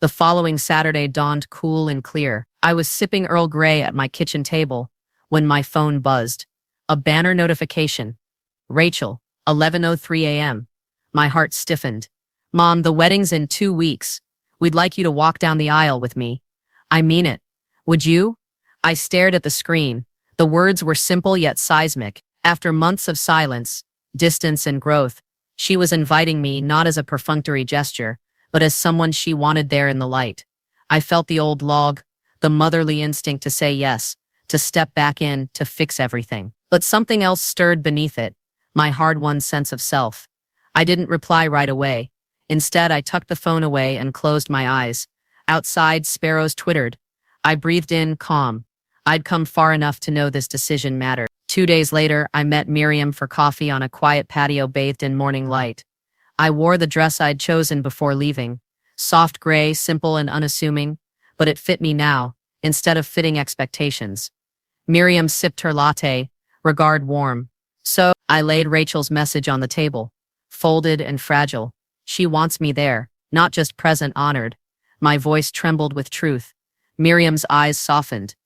The following Saturday dawned cool and clear. I was sipping Earl Grey at my kitchen table when my phone buzzed. A banner notification. Rachel, 11:03 a.m. My heart stiffened. "Mom, the wedding's in 2 weeks. We'd like you to walk down the aisle with me." "I mean it. Would you?" I stared at the screen. The words were simple yet seismic. After months of silence, distance, and growth, she was inviting me not as a perfunctory gesture, but as someone she wanted there in the light. I felt the old log, the motherly instinct to say yes, to step back in, to fix everything. But something else stirred beneath it, my hard-won sense of self. I didn't reply right away. Instead, I tucked the phone away and closed my eyes. Outside, sparrows twittered. I breathed in, calm. I'd come far enough to know this decision mattered. 2 days later, I met Miriam for coffee on a quiet patio bathed in morning light. I wore the dress I'd chosen before leaving. Soft gray, simple and unassuming, but it fit me now, instead of fitting expectations. Miriam sipped her latte, regard warm. So, I laid Rachel's message on the table. Folded and fragile. She wants me there, not just present, honored. My voice trembled with truth. Miriam's eyes softened.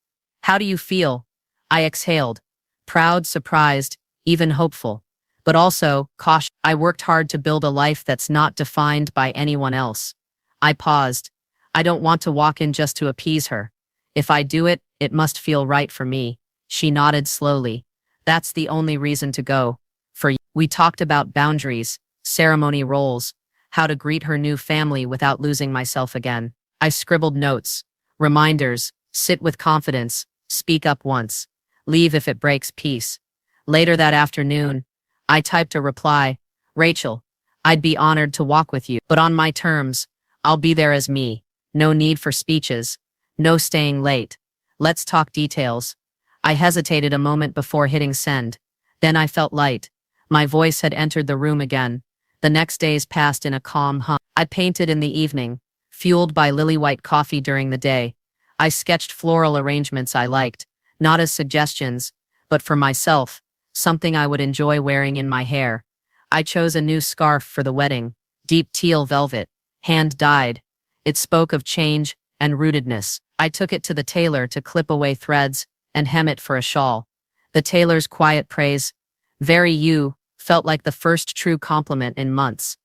"How do you feel?" I exhaled. Proud, surprised, even hopeful. But also, cautious. I worked hard to build a life that's not defined by anyone else. I paused. I don't want to walk in just to appease her. If I do it, it must feel right for me. She nodded slowly. "That's the only reason to go. For you." We talked about boundaries, ceremony roles, how to greet her new family without losing myself again. I scribbled notes, reminders, sit with confidence, speak up once, leave if it breaks peace. Later that afternoon, I typed a reply. "Rachel, I'd be honored to walk with you, but on my terms. I'll be there as me. No need for speeches. No staying late. Let's talk details." I hesitated a moment before hitting send. Then I felt light. My voice had entered the room again. The next days passed in a calm hum. I painted in the evening, fueled by lily-white coffee during the day. I sketched floral arrangements I liked, not as suggestions, but for myself, something I would enjoy wearing in my hair. I chose a new scarf for the wedding, deep teal velvet, hand-dyed. It spoke of change and rootedness. I took it to the tailor to clip away threads and hem it for a shawl. The tailor's quiet praise, "Very you," felt like the first true compliment in months.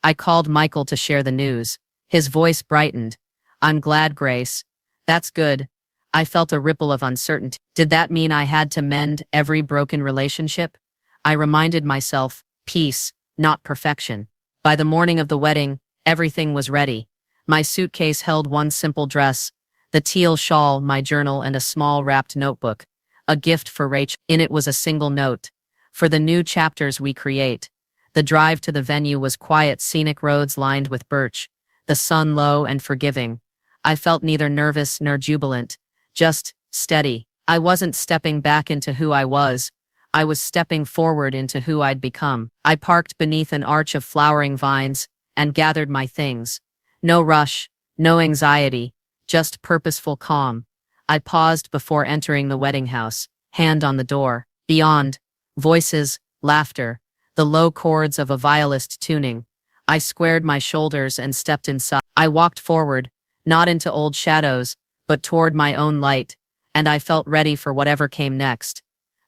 I called Michael to share the news. His voice brightened. "I'm glad, Grace." "That's good." I felt a ripple of uncertainty. Did that mean I had to mend every broken relationship? I reminded myself, peace, not perfection. By the morning of the wedding, everything was ready. My suitcase held one simple dress, the teal shawl, my journal, and a small wrapped notebook. A gift for Rachel. In it was a single note. "For the new chapters we create." The drive to the venue was quiet, scenic roads lined with birch, the sun low and forgiving. I felt neither nervous nor jubilant, just steady. I wasn't stepping back into who I was. I was stepping forward into who I'd become. I parked beneath an arch of flowering vines and gathered my things. No rush, no anxiety, just purposeful calm. I paused before entering the wedding house, hand on the door. Beyond, voices, laughter, the low chords of a violist tuning. I squared my shoulders and stepped inside. I walked forward, not into old shadows, but toward my own light, and I felt ready for whatever came next.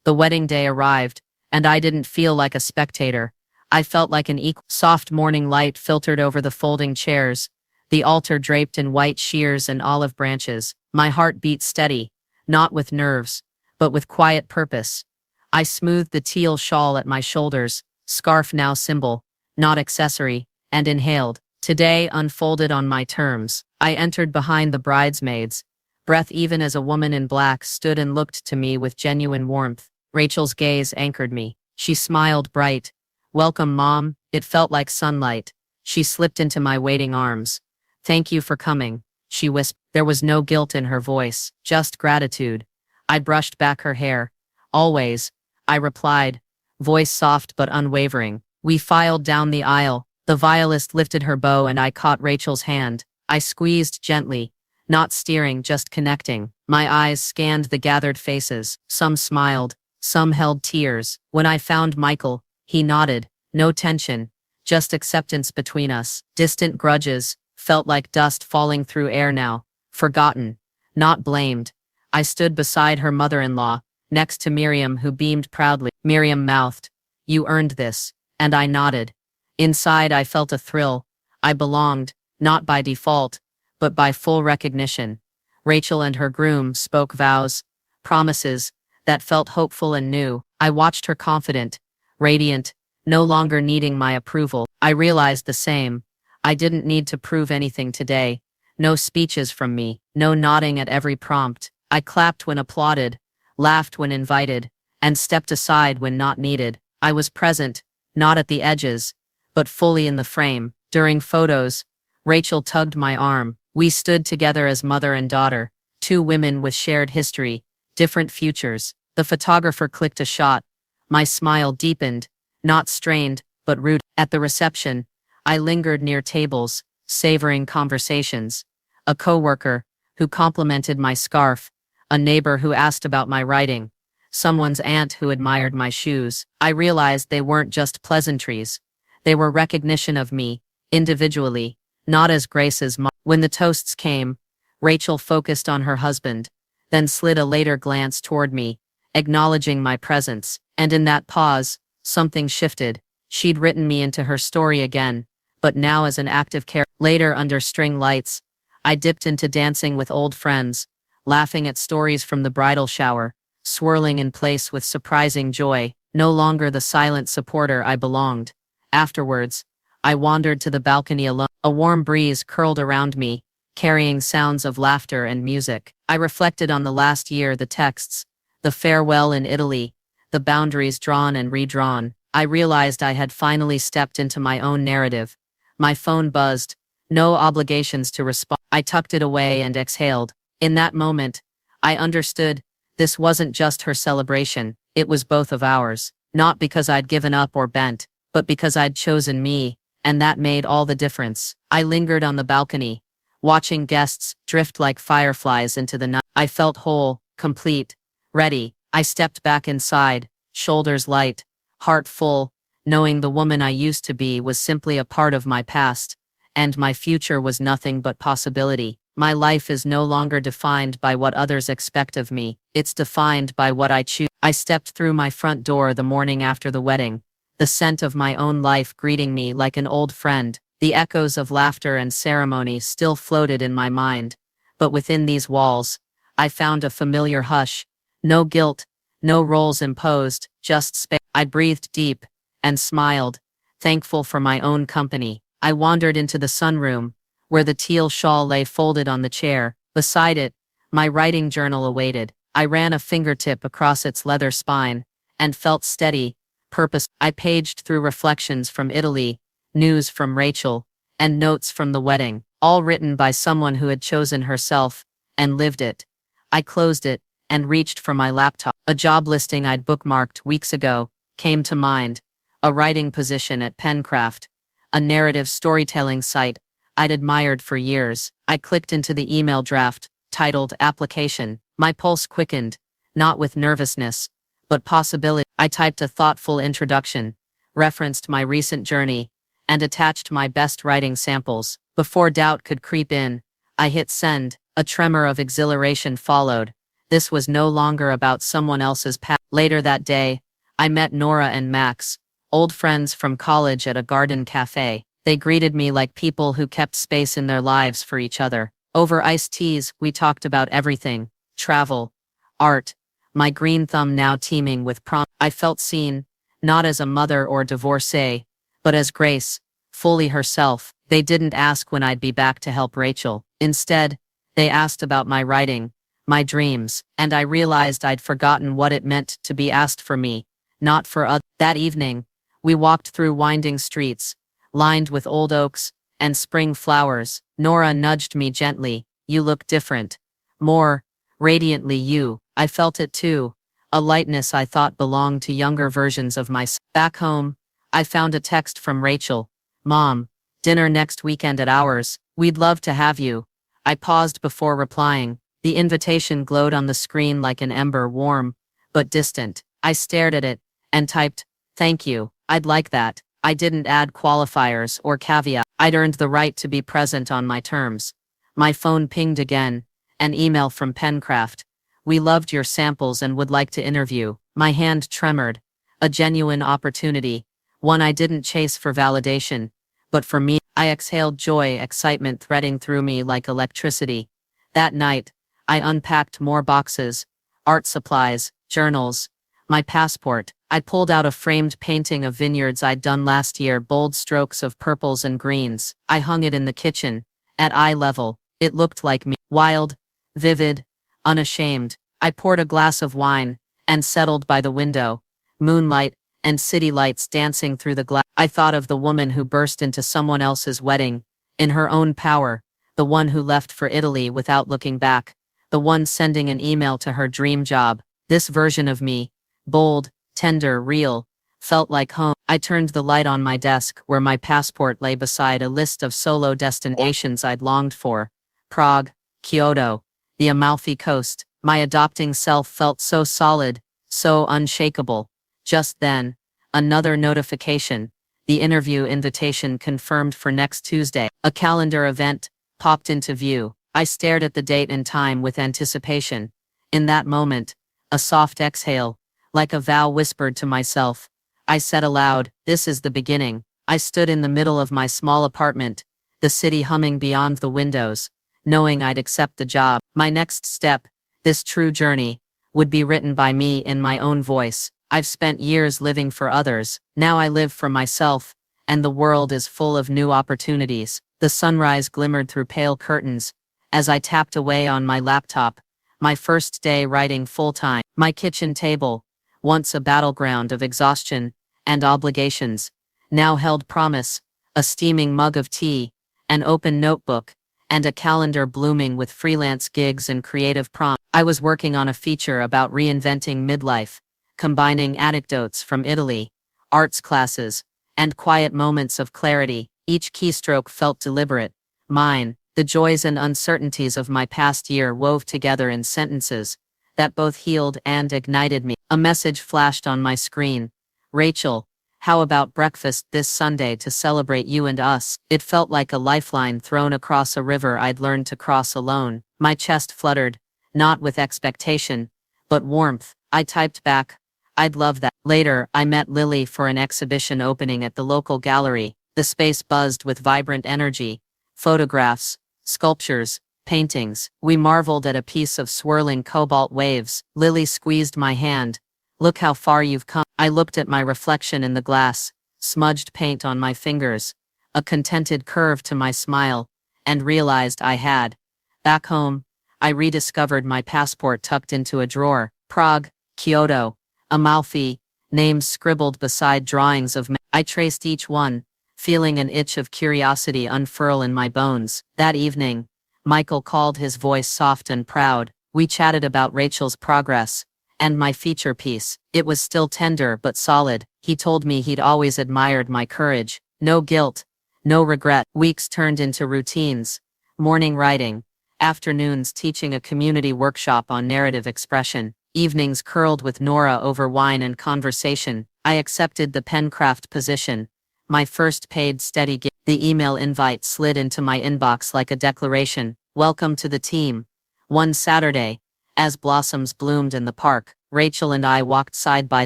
The wedding day arrived, and I didn't feel like a spectator. I felt like an equal. Soft morning light filtered over the folding chairs, the altar draped in white shears and olive branches. My heart beat steady, not with nerves, but with quiet purpose. I smoothed the teal shawl at my shoulders, scarf now symbol, not accessory, and inhaled. Today unfolded on my terms. I entered behind the bridesmaids. Breath even as a woman in black stood and looked to me with genuine warmth. Rachel's gaze anchored me. She smiled bright. "Welcome, Mom." It felt like sunlight. She slipped into my waiting arms. "Thank you for coming," she whispered. There was no guilt in her voice, just gratitude. I brushed back her hair. "Always," I replied, voice soft but unwavering. We filed down the aisle. The violist lifted her bow and I caught Rachel's hand. I squeezed gently, not steering, just connecting. My eyes scanned the gathered faces. Some smiled, some held tears. When I found Michael, he nodded. No tension, just acceptance between us. Distant grudges felt like dust falling through air now. Forgotten, not blamed. I stood beside her mother-in-law, next to Miriam, who beamed proudly. Miriam mouthed, "You earned this," and I nodded. Inside I felt a thrill. I belonged, not by default, but by full recognition. Rachel and her groom spoke vows, promises, that felt hopeful and new. I watched her confident, radiant, no longer needing my approval. I realized the same. I didn't need to prove anything today. No speeches from me, no nodding at every prompt. I clapped when applauded, laughed when invited, and stepped aside when not needed. I was present, not at the edges, but fully in the frame. During photos, Rachel tugged my arm. We stood together as mother and daughter, two women with shared history, different futures. The photographer clicked a shot. My smile deepened, not strained, but rooted. At the reception, I lingered near tables, savoring conversations. A coworker who complimented my scarf, a neighbor who asked about my writing, someone's aunt who admired my shoes. I realized they weren't just pleasantries. They were recognition of me, individually, not as Grace's mom. When the toasts came, Rachel focused on her husband, then slid a later glance toward me, acknowledging my presence. And in that pause, something shifted. She'd written me into her story again, but now as an active character. Later, under string lights, I dipped into dancing with old friends, laughing at stories from the bridal shower, swirling in place with surprising joy, no longer the silent supporter I belonged. Afterwards, I wandered to the balcony alone. A warm breeze curled around me, carrying sounds of laughter and music. I reflected on the last year, the texts, the farewell in Italy, the boundaries drawn and redrawn. I realized I had finally stepped into my own narrative. My phone buzzed, no obligations to respond. I tucked it away and exhaled. In that moment, I understood this wasn't just her celebration, it was both of ours. Not because I'd given up or bent, but because I'd chosen me, and that made all the difference. I lingered on the balcony, watching guests drift like fireflies into the night. I felt whole, complete, ready. I stepped back inside, shoulders light, heart full, knowing the woman I used to be was simply a part of my past, and my future was nothing but possibility. My life is no longer defined by what others expect of me, it's defined by what I choose. I stepped through my front door the morning after the wedding, the scent of my own life greeting me like an old friend. The echoes of laughter and ceremony still floated in my mind, but within these walls, I found a familiar hush. No guilt, no roles imposed, just space. I breathed deep and smiled, thankful for my own company. I wandered into the sunroom, where the teal shawl lay folded on the chair. Beside it, my writing journal awaited. I ran a fingertip across its leather spine and felt steady, purpose. I paged through reflections from Italy, news from Rachel, and notes from the wedding, all written by someone who had chosen herself and lived it. I closed it and reached for my laptop. A job listing I'd bookmarked weeks ago came to mind, a writing position at Pencraft, a narrative storytelling site I'd admired for years. I clicked into the email draft, titled Application. My pulse quickened, not with nervousness, but possibility. I typed a thoughtful introduction, referenced my recent journey, and attached my best writing samples. Before doubt could creep in, I hit send. A tremor of exhilaration followed. This was no longer about someone else's path. Later that day, I met Nora and Max, old friends from college at a garden cafe. They greeted me like people who kept space in their lives for each other. Over iced teas, we talked about everything: travel, art, my green thumb now teeming with prom. I felt seen, not as a mother or divorcee, but as Grace, fully herself. They didn't ask when I'd be back to help Rachel. Instead, they asked about my writing, my dreams, and I realized I'd forgotten what it meant to be asked for me, not for others. That evening, we walked through winding streets, lined with old oaks and spring flowers. Nora nudged me gently. You look different. More radiantly you. I felt it too. a lightness I thought belonged to younger versions of myself. Back home, I found a text from Rachel. Mom, dinner next weekend at ours. We'd love to have you. I paused before replying. The invitation glowed on the screen like an ember, warm but distant. I stared at it and typed, "Thank you. I'd like that." I didn't add qualifiers or caveats. I'd earned the right to be present on my terms. My phone pinged again. An email from Pencraft. "We loved your samples and would like to interview." My hand tremored. A genuine opportunity. One I didn't chase for validation, but for me. I exhaled joy, excitement threading through me like electricity. That night, I unpacked more boxes, art supplies, journals, my passport. I pulled out a framed painting of vineyards I'd done last year, bold strokes of purples and greens. I hung it in the kitchen, at eye level. It looked like me. Wild, vivid, unashamed. I poured a glass of wine and settled by the window. Moonlight and city lights dancing through the glass. I thought of the woman who burst into someone else's wedding, in her own power, the one who left for Italy without looking back, the one sending an email to her dream job. This version of me, bold, tender, real, felt like home. I turned the light on my desk where my passport lay beside a list of solo destinations I'd longed for. Prague, Kyoto, the Amalfi Coast. My adopting self felt so solid, so unshakable. Just then, another notification. The interview invitation confirmed for next Tuesday. A calendar event popped into view. I stared at the date and time with anticipation. In that moment, a soft exhale, like a vow whispered to myself. I said aloud, "This is the beginning." I stood in the middle of my small apartment, the city humming beyond the windows, knowing I'd accept the job. My next step, this true journey, would be written by me in my own voice. I've spent years living for others. Now I live for myself, and the world is full of new opportunities. The sunrise glimmered through pale curtains as I tapped away on my laptop. My first day writing full-time. My kitchen table, once a battleground of exhaustion and obligations, now held promise. A steaming mug of tea, an open notebook, and a calendar blooming with freelance gigs and creative prompts. I was working on a feature about reinventing midlife, combining anecdotes from Italy, arts classes, and quiet moments of clarity. Each keystroke felt deliberate. Mine. The joys and uncertainties of my past year wove together in sentences that both healed and ignited me. A message flashed on my screen. "Rachel, how about breakfast this Sunday to celebrate you and us?" It felt like a lifeline thrown across a river I'd learned to cross alone. My chest fluttered, not with expectation, but warmth. I typed back, "I'd love that." Later, I met Lily for an exhibition opening at the local gallery. The space buzzed with vibrant energy. Photographs, sculptures, paintings. We marveled at a piece of swirling cobalt waves. Lily squeezed my hand. "Look how far you've come." I looked at my reflection in the glass, smudged paint on my fingers, a contented curve to my smile, and realized I had. Back home, I rediscovered my passport tucked into a drawer. Prague, Kyoto, Amalfi, names scribbled beside drawings of me. I traced each one, feeling an itch of curiosity unfurl in my bones. That evening, Michael called, his voice soft and proud. We chatted about Rachel's progress and my feature piece. It was still tender but solid. He told me he'd always admired my courage. No guilt, no regret. Weeks turned into routines. Morning writing, afternoons teaching a community workshop on narrative expression, evenings curled with Nora over wine and conversation. I accepted the Pencraft position. My first paid steady gig. The email invite slid into my inbox like a declaration. "Welcome to the team." One Saturday, as blossoms bloomed in the park, Rachel and I walked side by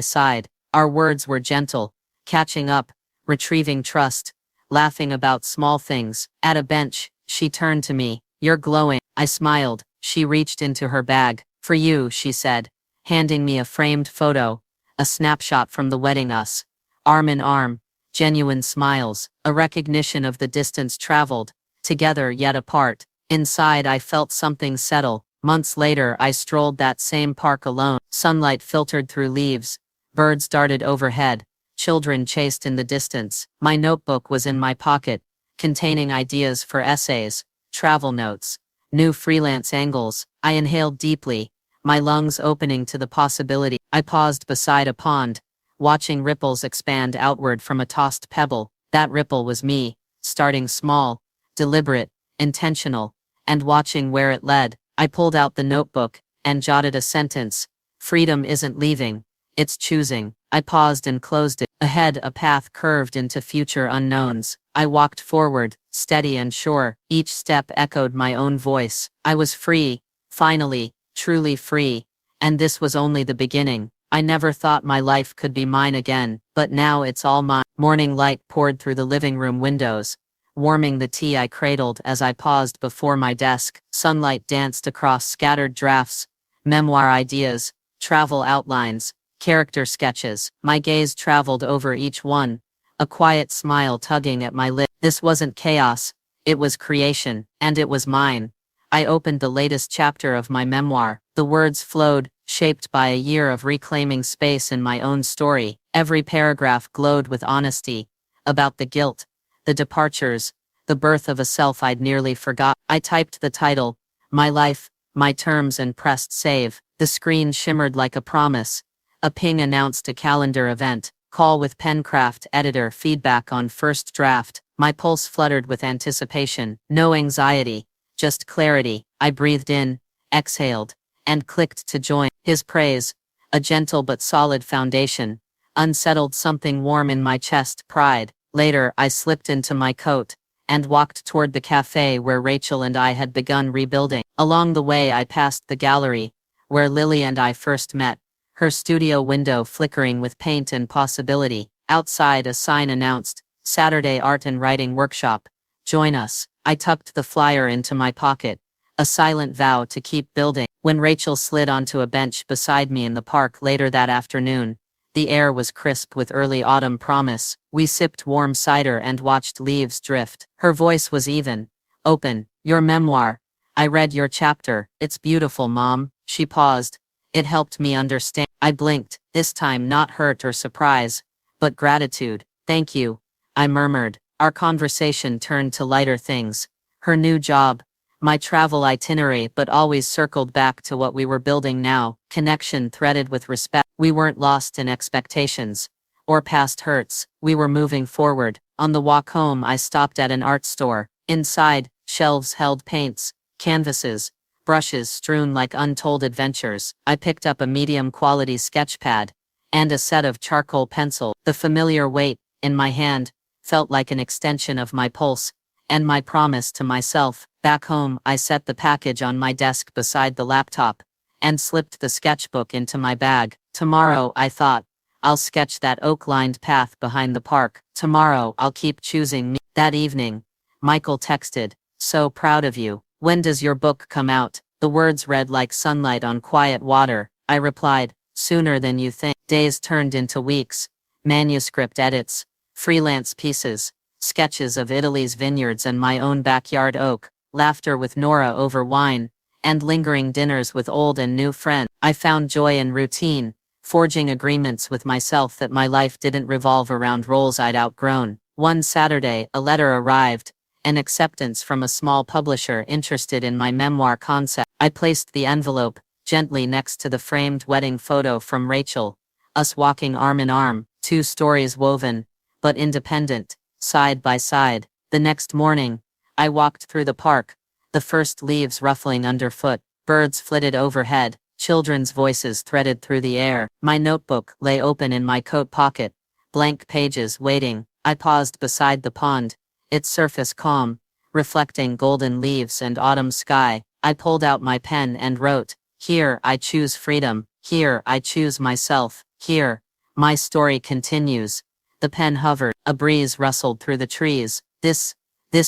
side. Our words were gentle, catching up, retrieving trust, laughing about small things. At a bench, she turned to me. "You're glowing." I smiled. She reached into her bag. "For you," she said, handing me a framed photo, a snapshot from the wedding us. Arm in arm. Genuine smiles, a recognition of the distance traveled, together yet apart. Inside I felt something settle. Months later I strolled that same park alone. Sunlight filtered through leaves, birds darted overhead, children chased in the distance. My notebook was in my pocket, containing ideas for essays, travel notes, new freelance angles. I inhaled deeply, my lungs opening to the possibility. I paused beside a pond, watching ripples expand outward from a tossed pebble. That ripple was me, starting small, deliberate, intentional, and watching where it led. I pulled out the notebook and jotted a sentence. Freedom isn't leaving, it's choosing. I paused and closed it. Ahead, a path curved into future unknowns. I walked forward, steady and sure. Each step echoed my own voice. I was free, finally, truly free. And this was only the beginning. I never thought my life could be mine again, but now it's all mine. Morning light poured through the living room windows, warming the tea I cradled as I paused before my desk. Sunlight danced across scattered drafts, memoir ideas, travel outlines, character sketches. My gaze traveled over each one, a quiet smile tugging at my lip. This wasn't chaos, it was creation, and it was mine. I opened the latest chapter of my memoir. The words flowed, shaped by a year of reclaiming space in my own story. Every paragraph glowed with honesty, about the guilt, the departures, the birth of a self I'd nearly forgot. I typed the title, My Life, My Terms, and pressed save. The screen shimmered like a promise. A ping announced a calendar event. Call with Pencraft editor, feedback on first draft. My pulse fluttered with anticipation. No anxiety, just clarity. I breathed in, exhaled, and clicked to join. His praise, a gentle but solid foundation, unsettled something warm in my chest. Pride. Later, I slipped into my coat and walked toward the cafe where Rachel and I had begun rebuilding. Along the way, I passed the gallery, where Lily and I first met, her studio window flickering with paint and possibility. Outside, a sign announced, Saturday Art and Writing Workshop. Join us. I tucked the flyer into my pocket, a silent vow to keep building. When Rachel slid onto a bench beside me in the park later that afternoon, the air was crisp with early autumn promise. We sipped warm cider and watched leaves drift. Her voice was even, open. Your memoir. I read your chapter. It's beautiful, Mom. She paused. It helped me understand. I blinked, this time not hurt or surprise, but gratitude. Thank you, I murmured. Our conversation turned to lighter things. Her new job, my travel itinerary, but always circled back to what we were building now. Connection threaded with respect. We weren't lost in expectations or past hurts. We were moving forward. On the walk home, I stopped at an art store. Inside, shelves held paints, canvases, brushes strewn like untold adventures. I picked up a medium-quality sketch pad and a set of charcoal pencils. The familiar weight, in my hand, felt like an extension of my pulse and my promise to myself. Back home, I set the package on my desk beside the laptop and slipped the sketchbook into my bag. Tomorrow, I thought, I'll sketch that oak-lined path behind the park. Tomorrow, I'll keep choosing me. That evening, Michael texted, so proud of you. When does your book come out? The words read like sunlight on quiet water. I replied, sooner than you think. Days turned into weeks. Manuscript edits, freelance pieces, sketches of Italy's vineyards and my own backyard oak, laughter with Nora over wine, and lingering dinners with old and new friends. I found joy in routine, forging agreements with myself that my life didn't revolve around roles I'd outgrown. One Saturday, a letter arrived, an acceptance from a small publisher interested in my memoir concept. I placed the envelope gently next to the framed wedding photo from Rachel, us walking arm in arm, 2 stories woven, but independent, side by side. The next morning, I walked through the park, the first leaves ruffling underfoot, birds flitted overhead, children's voices threaded through the air. My notebook lay open in my coat pocket, blank pages waiting. I paused beside the pond, its surface calm, reflecting golden leaves and autumn sky. I pulled out my pen and wrote, here I choose freedom, here I choose myself, here, my story continues. The pen hovered, a breeze rustled through the trees. This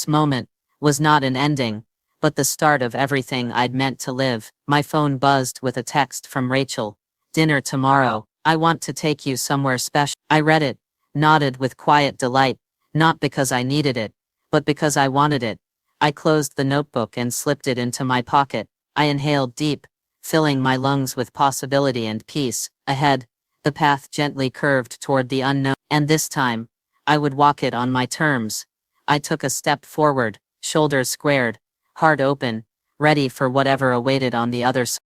moment was not an ending, but the start of everything I'd meant to live. My phone buzzed with a text from Rachel. Dinner tomorrow. I want to take you somewhere special. I read it, nodded with quiet delight, not because I needed it, but because I wanted it. I closed the notebook and slipped it into my pocket. I inhaled deep, filling my lungs with possibility and peace. Ahead, the path gently curved toward the unknown, and this time, I would walk it on my terms. I took a step forward, shoulders squared, heart open, ready for whatever awaited on the other side.